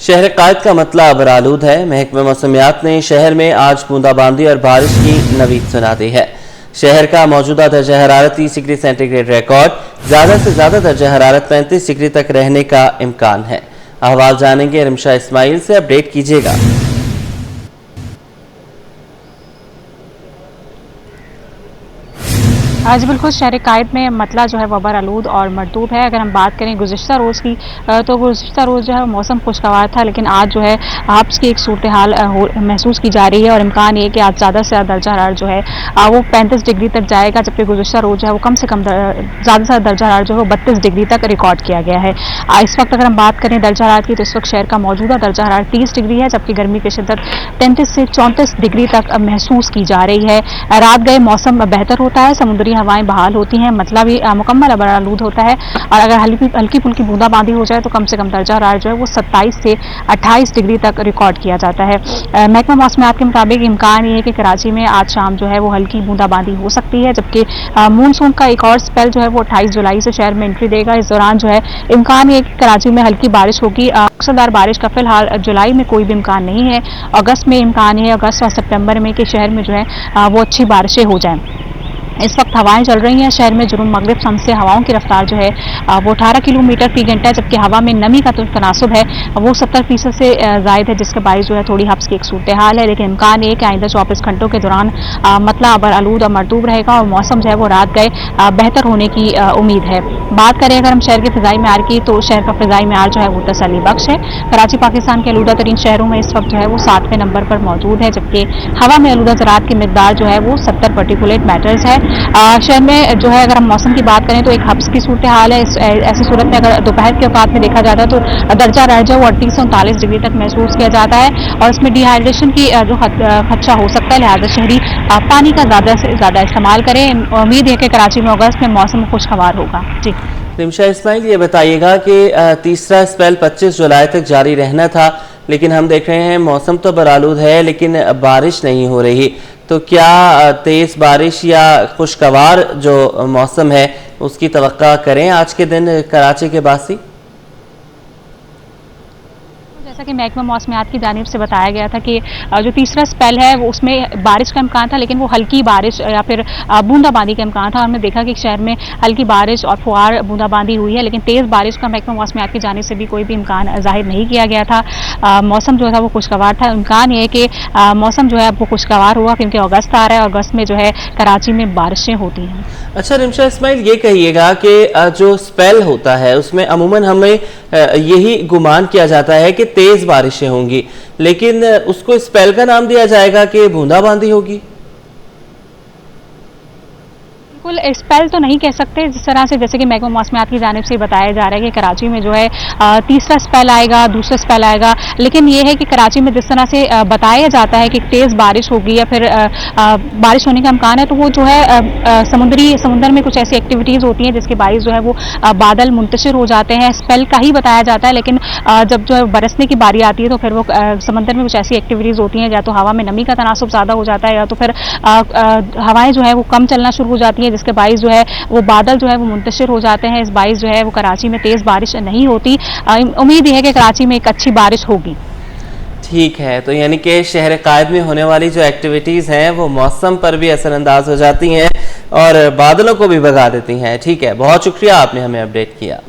शहर कायद का मतला अबरालूद है। महकमा मौसमियात ने शहर में आज बूंदाबांदी और बारिश की नवीद सुना दी है। शहर का मौजूदा दर्जा हरारत 30 डिग्री सेंटीग्रेड रिकॉर्ड, ज़्यादा से ज़्यादा दर्जा हरारत 35 डिग्री तक रहने का इम्कान है। अहवाल जानेंगे रिमशा इस्माइल से, अपडेट कीजिएगा। जी बिल्कुल, शहर कायद में मतला जो है वबर आलूद और मरतूब है। अगर हम बात करें गुज़िश्ता रोज़ की तो गुज़िश्ता रोज़ जो है मौसम खुशगवार था, लेकिन आज जो है हाब्स की एक सूरत हाल महसूस की जा रही है और इम्कान ये कि आज ज़्यादा से ज़्यादा दर्जा हरारत जो है वो 35 डिग्री तक जाएगा, जबकि गुज़िश्ता रोज़ जो है वो कम से कम ज़्यादा से ज़्यादा दर्जा हरारत जो है वो 32 डिग्री तक रिकॉर्ड किया गया है। इस वक्त अगर हम बात करें दर्जा हरारत की तो इस वक्त शहर का मौजूदा दर्जा हरारत 30 डिग्री है, जबकि गर्मी की शिद्दत 33 से 34 डिग्री तक महसूस की जा रही है। रात गए मौसम बेहतर होता है, समुद्री हवाएं बहाल होती हैं, मतलब भी मुकम्मल अबरालूद होता है और अगर हल्की फुल्की बूंदाबांदी हो जाए तो कम से कम दर्जा हरारत जो है वो 27 से 28 डिग्री तक रिकॉर्ड किया जाता है। महकमा मौसमियात के मुताबिक इम्कान ये है कि कराची में आज शाम जो है वो हल्की बूंदाबांदी हो सकती है, जबकि मानसून का एक और स्पेल जो है वो 28 जुलाई से शहर में एंट्री देगा। इस दौरान जो है इम्कान ये कि कराची में हल्की बारिश होगी। मूसलाधार बारिश का फिलहाल जुलाई में कोई भी इम्कान नहीं है। अगस्त में इम्कान है, अगस्त और सितंबर में कि शहर में जो है वो अच्छी बारिशें हो जाएं। इस वक्त हवाएं चल रही हैं शहर में, जुनूब मगरिब शम से हवाओं की रफ्तार जो है वो 18 किलोमीटर फी घंटा है, जबकि हवा में नमी का तो तनासुब है वो 70% से ज़ायद है, जिसके बायस जो है थोड़ी हब्स की एक सूरत हाल है। लेकिन इम्कान है कि आइंदा 24 घंटों के दौरान मतला अबरालूद और मरतूब रहेगा और मौसम जो है वो रात गए बेहतर होने की उम्मीद है। बात करें अगर हम शहर के फ़िज़ाई मेयार की तो शहर का फ़िज़ाई मेयार जो है वो तसल्ली बख्श है। कराची पाकिस्तान के आलूदा तरीन शहरों में इस वक्त जो है वो 7वें नंबर पर मौजूद है, जबकि हवा में आलूदा ज़रात की मिकदार जो है वो 70 पार्टिकुलेट मैटर्स है। शहर में जो है अगर हम मौसम की बात करें तो एक हब्स की सूरत हाल है। ऐसी सूरत में अगर दोपहर के औकात में देखा जाता है तो दर्जा हरारत जो है वो 38 से 39 डिग्री तक महसूस किया जाता है और इसमें डिहाइड्रेशन की जो खदशा हो सकता है, लिहाजा शहरी पानी का ज़्यादा से ज़्यादा इस्तेमाल करें। उम्मीद है कि कराची में अगस्त में मौसम खुशगवार होगा। जी रिमशा इस्माइल, ये बताइएगा कि तीसरा स्पेल 25 जुलाई तक जारी रहना था, लेकिन हम देख रहे हैं मौसम तो बरालूद है लेकिन बारिश नहीं हो रही, तो क्या तेज़ बारिश या खुशगवार जो मौसम है उसकी तवक्का करें आज के दिन कराची के बासी? जैसा कि महकमा मौसमियात की जानिब से बताया गया था कि जो तीसरा स्पेल है वो उसमें बारिश का इम्कान था, लेकिन वो हल्की बारिश या फिर बूंदाबांदी का इम्कान था। हमने देखा कि शहर में हल्की बारिश और फुआर बूंदाबांदी हुई है, लेकिन तेज़ बारिश का महकमा मौसमियात की जानिब से भी कोई भी इम्कान जाहिर नहीं किया गया था। मौसम जो था वो खुशगवार था। इम्कान ये है कि मौसम जो है वो खुशगवार हुआ क्योंकि अगस्त आ रहा है और अगस्त में जो है कराची में बारिशें होती हैं। अच्छा रिमशा इस्माइल, ये कहिएगा कि जो स्पेल होता है उसमें अमूमन हमें यही गुमान किया जाता है कि तेज़ बारिशें होंगी, लेकिन उसको स्पेल का नाम दिया जाएगा कि बूंदाबांदी होगी? बिल्कुल स्पेल तो नहीं कह सकते, जिस तरह से जैसे कि महकमा मौसमियात की जानिब से बताया जा रहा है कि कराची में जो है तीसरा स्पेल आएगा, दूसरा स्पेल आएगा, लेकिन ये है कि कराची में जिस तरह से बताया जाता है कि तेज़ बारिश होगी या फिर बारिश होने का इम्कान है, तो वो जो है समुद्र में कुछ ऐसी एक्टिविटीज़ होती हैं जिसके बायस जो है वो बादल मुंतशिर हो जाते हैं। स्पेल का ही बताया जाता है, लेकिन जब जो है बरसने की बारी आती है तो फिर वो समंदर में कुछ ऐसी एक्टिविटीज़ होती हैं, या तो हवा में नमी का तनासुब ज़्यादा हो जाता है या तो फिर हवाएं जो है वो कम चलना शुरू हो जाती हैं, जिसके बायस जो है वो बादल जो है वो मुंतशिर हो जाते हैं। इस बायस जो है वो कराची में तेज़ बारिश नहीं होती। उम्मीद है कि कराची में एक अच्छी बारिश होगी। ठीक है, तो यानी कि शहर कायद में होने वाली जो एक्टिविटीज़ हैं वो मौसम पर भी असरअंदाज हो जाती हैं और बादलों को भी भगा देती हैं। ठीक है, बहुत शुक्रिया, आपने हमें अपडेट किया।